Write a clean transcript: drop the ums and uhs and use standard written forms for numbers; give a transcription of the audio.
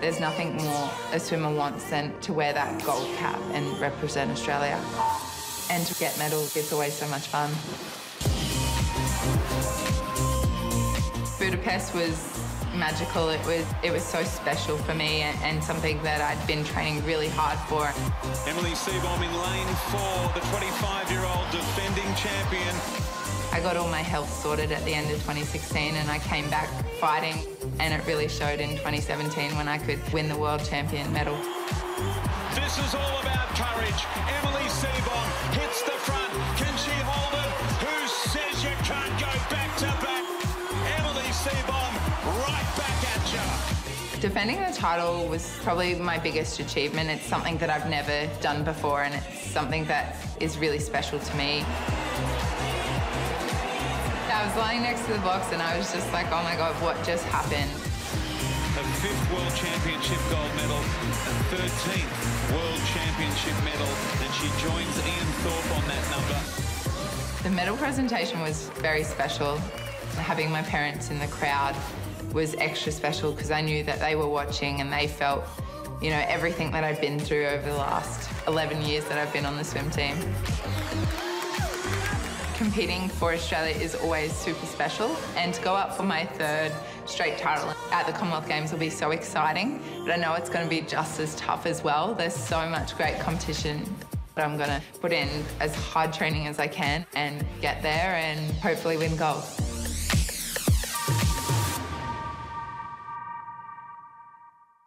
There's nothing more a swimmer wants than to wear that gold cap and represent Australia. And to get medals, it's always so much fun. Budapest was magical. It was so special for me and something that I'd been training really hard for. Emily Seebohm in lane 4, the 25-year-old defending champion. I got all my health sorted at the end of 2016 and I came back fighting, and it really showed in 2017 when I could win the world champion medal. This is all about courage. Emily Seebohm hits the front. Can she hold it? Who says you can't go back to back? Emily Seebohm right back at you. Defending the title was probably my biggest achievement. It's something that I've never done before, and it's something that is really special to me. I was lying next to the box and I was just like, oh my God, what just happened? A 5th World Championship gold medal, a 13th World Championship medal, and she joins Ian Thorpe on that number. The medal presentation was very special. Having my parents in the crowd was extra special because I knew that they were watching and they felt, you know, everything that I'd been through over the last 11 years that I've been on the swim team. Competing for Australia is always super special, and to go up for my 3rd straight title at the Commonwealth Games will be so exciting, but I know it's going to be just as tough as well. There's so much great competition. But I'm going to put in as hard training as I can and get there and hopefully win gold.